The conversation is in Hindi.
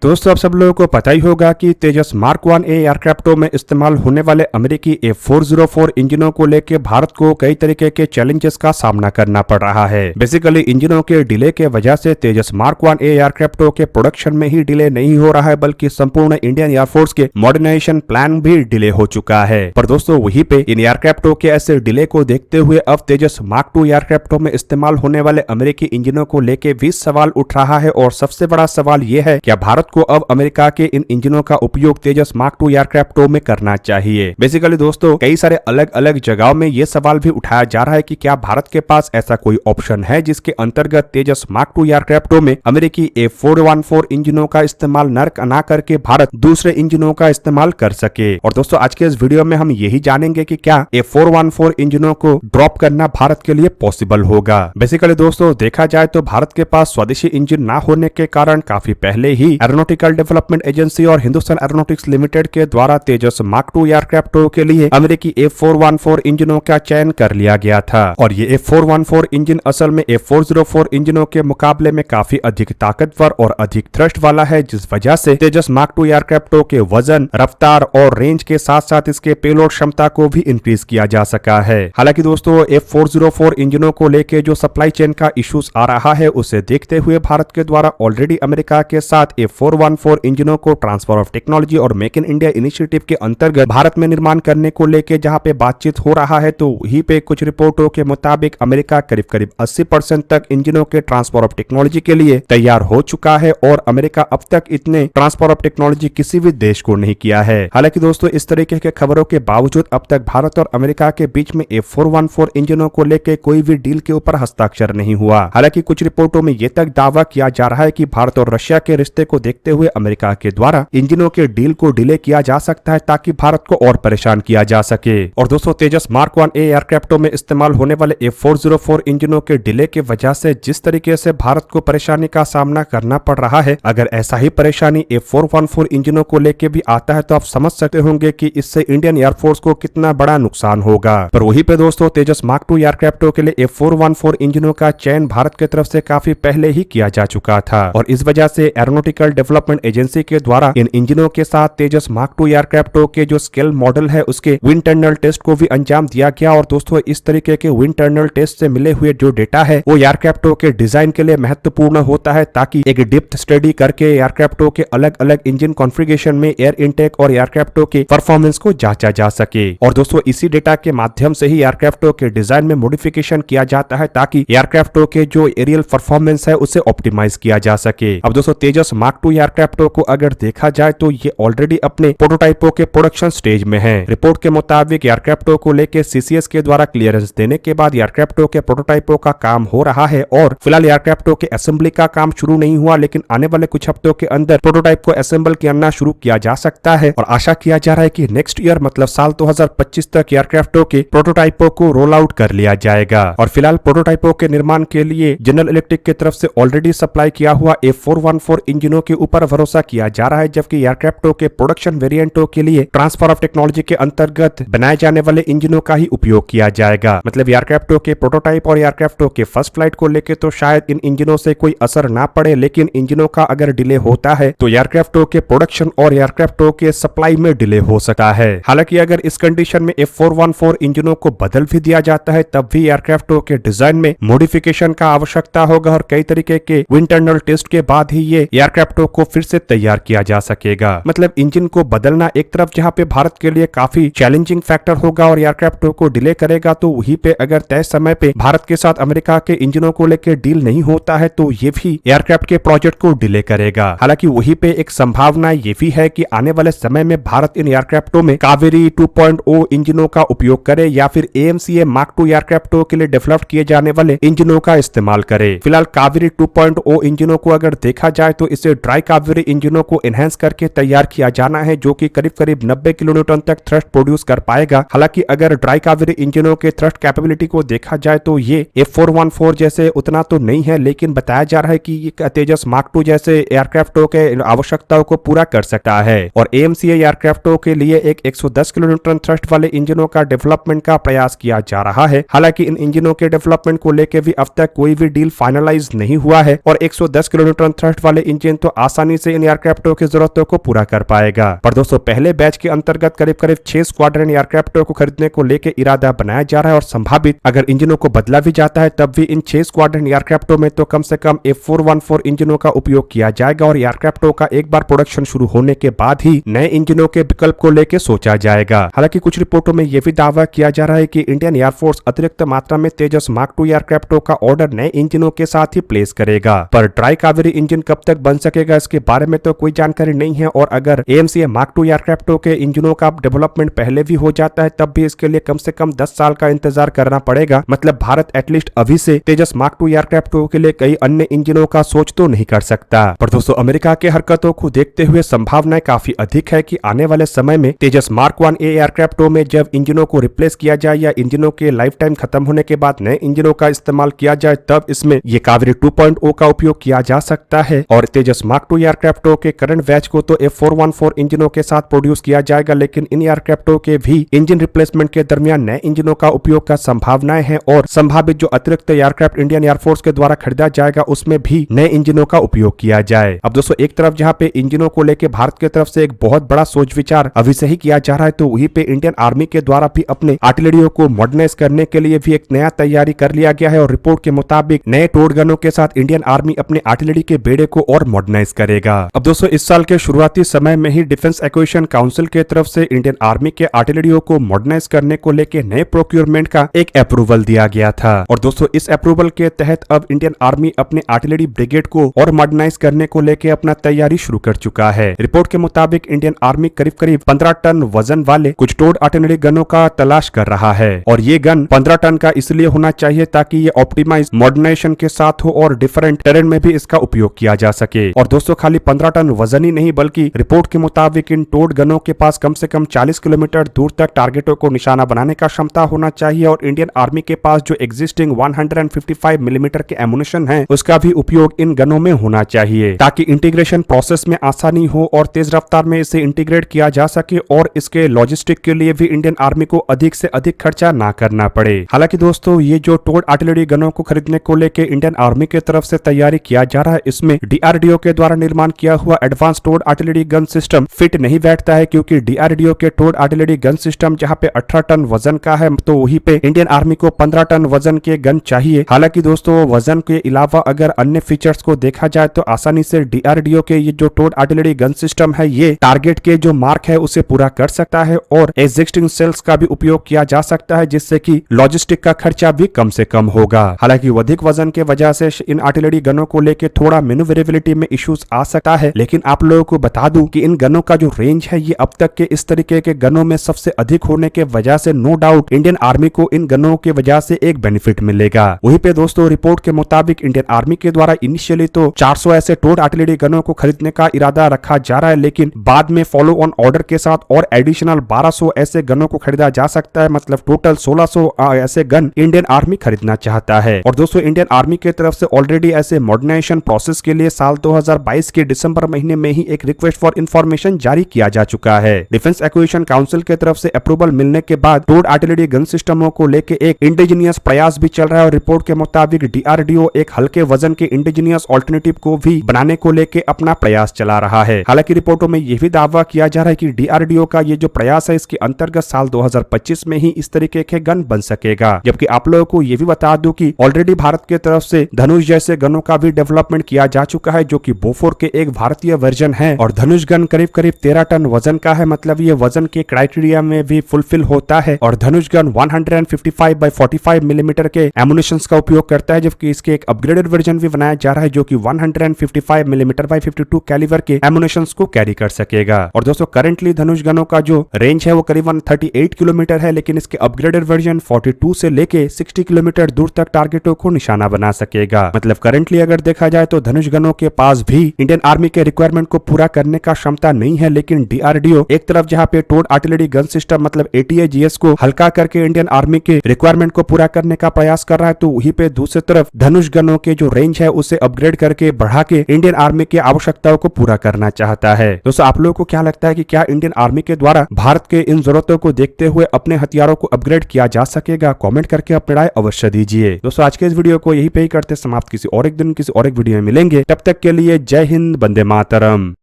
दोस्तों आप सब लोगों को पता ही होगा कि तेजस मार्क 1 ए एयरक्राफ्टों में इस्तेमाल होने वाले अमेरिकी A404 इंजनों को लेकर भारत को कई तरीके के चैलेंजेस का सामना करना पड़ रहा है। बेसिकली इंजनों के डिले के वजह से तेजस मार्क 1 ए एयरक्राफ्टों के प्रोडक्शन में ही डिले नहीं हो रहा है, बल्कि संपूर्ण इंडियन एयरफोर्स के मॉडर्नाइजेशन प्लान भी डिले हो चुका है। पर दोस्तों वहीं पे इन एयरक्राफ्टों के ऐसे डिले को देखते हुए अब तेजस मार्क 2 एयरक्राफ्टों में इस्तेमाल होने वाले अमेरिकी इंजनों को लेकर भी सवाल उठ रहा है। और सबसे बड़ा सवाल यह है क्या भारत को अब अमेरिका के इन इंजनों का उपयोग तेजस मार्क 2 एयरक्राफ्टों में करना चाहिए। बेसिकली दोस्तों कई सारे अलग अलग जगहों में यह सवाल भी उठाया जा रहा है कि क्या भारत के पास ऐसा कोई ऑप्शन है जिसके अंतर्गत तेजस मार्क 2 एयरक्राफ्टों में अमेरिकी A414 इंजनों का इस्तेमाल न करके भारत दूसरे इंजनों का इस्तेमाल कर सके। और दोस्तों आज के इस वीडियो में हम यही जानेंगे कि क्या A414 इंजनों को ड्रॉप करना भारत के लिए पॉसिबल होगा। बेसिकली दोस्तों देखा जाए तो भारत के पास स्वदेशी इंजन ना होने के कारण काफी पहले ही एरोनॉटिकल डेवलपमेंट एजेंसी और हिंदुस्तान एरोनॉटिक्स लिमिटेड के द्वारा तेजस मार्क 2 एयरक्राफ्टों के लिए अमेरिकी A414 इंजनों का चयन कर लिया गया था। और ये A414 इंजन असल में A404 इंजनों के मुकाबले में काफी अधिक ताकतवर और अधिक थ्रस्ट वाला है, जिस वजह से तेजस मार्क 2 एयरक्राफ्टों के वजन, रफ्तार और रेंज के साथ साथ इसके पेलोड क्षमता को भी इंक्रीज किया जा सका है। हालांकि दोस्तों A404 इंजनों को लेकर जो सप्लाई चेन का इश्यूज आ रहा है उसे देखते हुए भारत के द्वारा ऑलरेडी अमेरिका के साथ A414 इंजनों को ट्रांसफर ऑफ टेक्नोलॉजी और मेक इन इंडिया इनिशिएटिव के अंतर्गत भारत में निर्माण करने को लेकर जहां पे बातचीत हो रहा है, तो वहीं पे कुछ रिपोर्टों के मुताबिक अमेरिका करीब 80% तक इंजनों के ट्रांसफर ऑफ टेक्नोलॉजी के लिए तैयार हो चुका है। और अमेरिका अब तक इतने ट्रांसफर ऑफ टेक्नोलॉजी किसी भी देश को नहीं किया है। हालांकि दोस्तों इस तरीके के खबरों के बावजूद अब तक भारत और अमेरिका के बीच में A414 इंजनों को लेकर कोई भी डील के ऊपर हस्ताक्षर नहीं हुआ। हालांकि कुछ रिपोर्टों में यह तक दावा किया जा रहा है कि भारत और रशिया के रिश्ते को देखते हुए अमेरिका के द्वारा इंजनों के डील को डिले किया जा सकता है ताकि भारत को और परेशान किया जा सके। और दोस्तों तेजस मार्क 1 ए एयरक्राफ्टों में इस्तेमाल होने वाले A404 इंजनों के डिले के वजह से जिस तरीके से भारत को परेशानी का सामना करना पड़ रहा है, अगर ऐसा ही परेशानी A414 इंजनों को लेके भी आता है तो आप समझ सकते होंगे कि इससे इंडियन एयरफोर्स को कितना बड़ा नुकसान होगा। पर वहीं पे दोस्तों तेजस मार्क 2 एयरक्राफ्टों के लिए A414 इंजनों का चयन भारत की तरफ से काफी पहले ही किया जा चुका था। और इस वजह से एरोनॉटिकल डेवलपमेंट एजेंसी के द्वारा इन इंजनों के साथ तेजस मार्क 2 एयरक्राफ्टों के जो स्केल मॉडल है उसके विंड टनल टेस्ट को भी अंजाम दिया गया। और दोस्तों इस तरीके के विंड टनल टेस्ट से मिले हुए जो डेटा है वो एयरक्राफ्टों के डिजाइन के लिए महत्वपूर्ण होता है, ताकि एक डेप्थ स्टडी करके एयरक्राफ्टों के अलग अलग इंजन कॉन्फ़िगरेशन में एयर इनटेक और एयरक्राफ्टों के परफॉर्मेंस को जांचा जा सके। और दोस्तों इसी डेटा के माध्यम से ही एयरक्राफ्टों के डिजाइन में मॉडिफिकेशन किया जाता है ताकि एयरक्राफ्टों के जो एरियल परफॉर्मेंस है उसे ऑप्टिमाइज किया जा सके। अब दोस्तों तेजस मार्क 2 एयरक्राफ्टों को अगर देखा जाए तो ये ऑलरेडी अपने प्रोटोटाइपों के प्रोडक्शन स्टेज में है। रिपोर्ट के मुताबिक एयरक्राफ्टों को लेकर CCS के द्वारा क्लियरेंस देने के बाद एयरक्राफ्टों के प्रोटोटाइपों का काम हो रहा है। और फिलहाल एयरक्राफ्टों के असेंबली का काम शुरू नहीं हुआ, लेकिन आने वाले कुछ हफ्तों के अंदर प्रोटोटाइप को असेंबल करना शुरू किया जा सकता है। और आशा किया जा रहा है कि नेक्स्ट ईयर मतलब साल 2025 तक एयरक्राफ्टों के प्रोटोटाइपों को रोल आउट कर लिया जाएगा। और फिलहाल प्रोटोटाइपों के निर्माण के लिए जनरल इलेक्ट्रिक की तरफ से ऑलरेडी सप्लाई किया हुआ A414 इंजनों के ऊपर भरोसा किया जा रहा है, जबकि एयरक्राफ्टों के प्रोडक्शन वेरिएंटों के लिए ट्रांसफर ऑफ टेक्नोलॉजी के अंतर्गत बनाए जाने वाले इंजनों का ही उपयोग किया जाएगा। मतलब एयरक्राफ्टों के प्रोटोटाइप और एयरक्राफ्टों के फर्स्ट फ्लाइट को लेकर तो शायद इन इंजनों से कोई असर ना पड़े, लेकिन इंजनों का अगर डिले होता है तो एयरक्राफ्टों के प्रोडक्शन और एयरक्राफ्टों के सप्लाई में डिले हो सकता है। हालांकि अगर इस कंडीशन में A414 इंजनों को बदल भी दिया जाता है तब भी एयरक्राफ्टों के डिजाइन में मॉडिफिकेशन का आवश्यकता होगा और कई तरीके के विंड टनल टेस्ट के बाद ही ये एयरक्राफ्टों को फिर से तैयार किया जा सकेगा। मतलब इंजन को बदलना एक तरफ जहां पे भारत के लिए काफी चैलेंजिंग फैक्टर होगा और एयरक्राफ्टों को डिले करेगा, तो वहीं पे अगर तय समय पे भारत के साथ अमेरिका के इंजनों को लेकर डील नहीं होता है तो ये भी एयरक्राफ्ट के प्रोजेक्ट को डिले करेगा। हालांकि वहीं पे एक संभावना ये भी है कि आने वाले समय में भारत इन एयरक्राफ्टों में कावेरी 2.0 इंजनों का उपयोग करे या फिर AMCA मार्क 2 एयरक्राफ्टों के लिए डेवलप किए जाने वाले इंजनों का इस्तेमाल करे। फिलहाल कावेरी 2.0 इंजनों को अगर देखा जाए तो इसे ड्राई कावेरी इंजनों को एनहेंस करके तैयार किया जाना है, जो कि करीब 90 किलोन्यूटन तक थ्रस्ट प्रोड्यूस कर पाएगा। हालांकि अगर ड्राई कावेरी इंजनों के थ्रस्ट कैपेबिलिटी को देखा जाए तो ये A414 जैसे उतना तो नहीं है, लेकिन बताया जा रहा है कि ये तेजस मार्क 2 जैसे एयरक्राफ्टों के आवश्यकताओं को पूरा कर सकता है। और AMCA एयरक्राफ्टों के लिए एक 110 किलोन्यूटन थ्रस्ट वाले इंजनों का डेवलपमेंट का प्रयास किया जा रहा है। हालांकि इन इंजनों के डेवलपमेंट को लेकर भी अब तक कोई भी डील फाइनलाइज नहीं हुआ है और 110 किलोन्यूटन थ्रस्ट वाले इंजन तो आज आसानी से इन एयरक्राफ्टों की जरूरतों को पूरा कर पाएगा। पर दोस्तों पहले बैच के अंतर्गत करीब 6 स्क्वाड्रन एयरक्राफ्टों को खरीदने को लेकर इरादा बनाया जा रहा है और संभावित अगर इंजनों को बदला भी जाता है तब भी इन 6 स्क्वाड्रन एयरक्राफ्टों में तो कम से कम F414 इंजनों का उपयोग किया जाएगा और एयरक्राफ्टों का एक बार प्रोडक्शन शुरू होने के बाद ही नए इंजनों के विकल्प को लेकर सोचा जाएगा। हालांकि कुछ रिपोर्टों में यह भी दावा किया जा रहा है कि इंडियन एयरफोर्स अतिरिक्त मात्रा में तेजस मार्क 2 एयरक्राफ्टों का ऑर्डर नए इंजनों के साथ ही प्लेस करेगा। पर ट्राई कावेरी इंजन कब तक बन सकेगा इसके बारे में तो कोई जानकारी नहीं है और अगर AMCA मार्क 2 एयरक्राफ्टों के इंजनों का डेवलपमेंट पहले भी हो जाता है तब भी इसके लिए कम से कम 10 साल का इंतजार करना पड़ेगा। मतलब भारत एटलीस्ट अभी से तेजस मार्क 2 एयरक्राफ्टों के लिए कई अन्य इंजनों का सोच तो नहीं कर सकता। पर दोस्तों अमेरिका के हरकतों को देखते हुए संभावनाएं काफी अधिक है कि आने वाले समय में तेजस मार्क 1A एयरक्राफ्टों में जब इंजनों को रिप्लेस किया जाए या इंजनों के लाइफ टाइम खत्म होने के बाद नए इंजनों का इस्तेमाल किया जाए तब इसमें ये कावेरी 2.0 का उपयोग किया जा सकता है और तेजस मार्क 2 एयरक्राफ्टों के करंट बैच को तो F414 इंजनों के साथ प्रोड्यूस किया जाएगा, लेकिन इन एयरक्राफ्टों के भी इंजन रिप्लेसमेंट के दरमियान नए इंजनों का उपयोग का संभावनाएं हैं और संभावित जो अतिरिक्त एयरक्राफ्ट इंडियन एयरफोर्स के द्वारा खरीदा जाएगा उसमें भी नए इंजनों का उपयोग किया जाए। अब दोस्तों एक तरफ जहां पे इंजनों को लेकर भारत की तरफ से एक बहुत बड़ा सोच विचार अभी से ही किया जा रहा है तो वहीं पे इंडियन आर्मी के द्वारा भी अपने आर्टिलरियों को मॉडर्नाइज करने के लिए भी एक नया तैयारी कर लिया गया है और रिपोर्ट के मुताबिक नए टोड गनों के साथ इंडियन आर्मी अपने आर्टिलरी के बेड़े को और मॉडर्नाइज करेगा। अब दोस्तों इस साल के शुरुआती समय में ही डिफेंस एक्विजिशन काउंसिल के तरफ से इंडियन आर्मी के आर्टिलरियों को मॉडर्नाइज करने को लेकर नए प्रोक्योरमेंट का एक अप्रूवल दिया गया था और दोस्तों इस अप्रूवल के तहत अब इंडियन आर्मी अपने आर्टिलरी ब्रिगेड को और मॉडर्नाइज करने को लेकर अपना तैयारी शुरू कर चुका है। रिपोर्ट के मुताबिक इंडियन आर्मी करीब 15 टन वजन वाले कुछ टोड आर्टिलरी गनों का तलाश कर रहा है और ये गन 15 टन का इसलिए होना चाहिए ताकि ये ऑप्टिमाइज मॉडर्नाइजेशन के साथ हो और डिफरेंट टेरेन में भी इसका उपयोग किया जा सके। और दोस्तों खाली 15 टन वजन ही नहीं बल्कि रिपोर्ट के मुताबिक इन टोड गनों के पास कम से कम 40 किलोमीटर दूर तक टारगेटों को निशाना बनाने का क्षमता होना चाहिए और इंडियन आर्मी के पास जो एग्जिस्टिंग 155 मिलीमीटर के एमुनेशन है उसका भी उपयोग इन गनों में होना चाहिए ताकि इंटीग्रेशन प्रोसेस में आसानी हो और तेज रफ्तार में इसे इंटीग्रेट किया जा सके और इसके लॉजिस्टिक के लिए भी इंडियन आर्मी को अधिक से अधिक खर्चा ना करना पड़े। हालांकि दोस्तों ये जो टोड आर्टिलरी गनों को खरीदने को लेकर इंडियन आर्मी की तरफ से तैयारी किया जा रहा है इसमें DRDO के द्वारा निर्माण किया हुआ advance towed artillery gun system fit नहीं बैठता है क्योंकि DRDO के टोड आर्टिलरी गन सिस्टम जहां पे 18 टन वजन का है तो वहीं पे इंडियन आर्मी को 15 टन वजन के गन चाहिए। हालांकि दोस्तों वजन के अलावा अगर अन्य फीचर्स को देखा जाए तो आसानी से DRDO के ये जो टोड आर्टिलरी गन सिस्टम है ये टारगेट के जो मार्क है उसे पूरा कर सकता है और एग्जिस्टिंग सेल्स का भी उपयोग किया जा सकता है जिससे कि लॉजिस्टिक का खर्चा भी कम से कम होगा। हालांकि अधिक वजन के वजह से इन आर्टिलरी गनों को लेकर थोड़ा मैन्युवरेबिलिटी में इश्यूज आ सकता है, लेकिन आप लोगों को बता दूं कि इन गनों का जो रेंज है ये अब तक के इस तरीके के गनों में सबसे अधिक होने के वजह से नो डाउट इंडियन आर्मी को इन गनों के वजह से एक बेनिफिट मिलेगा। वहीं पे दोस्तों रिपोर्ट के मुताबिक इंडियन आर्मी के द्वारा इनिशियली तो 400 ऐसे टोड आर्टिलरी गनों को खरीदने का इरादा रखा जा रहा है, लेकिन बाद में फॉलो ऑन ऑर्डर के साथ और एडिशनल 1200 ऐसे गनों को खरीदा जा सकता है। मतलब टोटल 1600 ऐसे गन इंडियन आर्मी खरीदना चाहता है। और दोस्तों इंडियन आर्मी की तरफ से ऑलरेडी ऐसे मॉडर्नाइजेशन प्रोसेस के लिए साल 2022 के दिसंबर महीने में ही एक रिक्वेस्ट फॉर इंफॉर्मेशन जारी किया जा चुका है। डिफेंस एक्विजिशन काउंसिल की तरफ से अप्रूवल मिलने के बाद टोड आर्टिलरी गन सिस्टमों को लेकर एक इंडिजिनियस प्रयास भी चल रहा है और रिपोर्ट के मुताबिक DRDO एक हल्के वजन के इंडिजिनियस ऑल्टरनेटिव को भी बनाने को लेकर अपना प्रयास चला रहा है। हालांकि रिपोर्टों में यह भी दावा किया जा रहा है कि DRDO का ये जो प्रयास है इसके अंतर्गत साल 2025 में ही इस तरीके के गन बन सकेगा। जबकि आप लोगों को यह भी बता दूं कि ऑलरेडी भारत की तरफ से धनुष जैसे गनों का भी डेवलपमेंट किया जा चुका है जो कि बोफोर के एक भारतीय वर्जन है और धनुष गन करीब 13 टन वजन का है। मतलब ये वजन के क्राइटेरिया में भी फुलफिल होता है और धनुष गन 155 बाय 45 मिलीमीटर के एमुनेशन का उपयोग करता है, जबकि इसके एक अपग्रेडेड वर्जन भी बनाया जा रहा है जो कि 155 मिलीमीटर बाय 52 कैलिबर के एमुनेशन को कैरी कर सकेगा। और दोस्तों करंटली धनुष गनों का जो रेंज है वो करीबन 38 किलोमीटर है, लेकिन इसके अपग्रेडेड वर्जन 42 से लेके 60 किलोमीटर दूर तक टारगेटों को निशाना बना सकेगा। मतलब करंटली अगर देखा जाए तो धनुष गनों के पास भी इंडियन आर्मी के रिक्वायरमेंट को पूरा करने का क्षमता नहीं है, लेकिन DRDO एक तरफ जहां पे टोड आर्टिलरी गन सिस्टम मतलब ATAGS को हल्का करके इंडियन आर्मी के रिक्वायरमेंट को पूरा करने का प्रयास कर रहा है, तो वहीं पे दूसरी तरफ धनुष गनों के जो रेंज है उसे अपग्रेड करके बढ़ा के इंडियन आर्मी की आवश्यकताओं को पूरा करना चाहता है। दोस्तों आप लोगों को क्या लगता है कि क्या इंडियन आर्मी के द्वारा भारत के इन जरूरतों को देखते हुए अपने हथियारों को अपग्रेड किया जा सकेगा? कमेंट करके अपनी राय अवश्य दीजिए। दोस्तों आज के इस वीडियो को यही पे ही करते समाप्त। किसी और एक दिन किसी और एक वीडियो में मिलेंगे, तब तक के लिए जय हिंद, वंदे मातरम।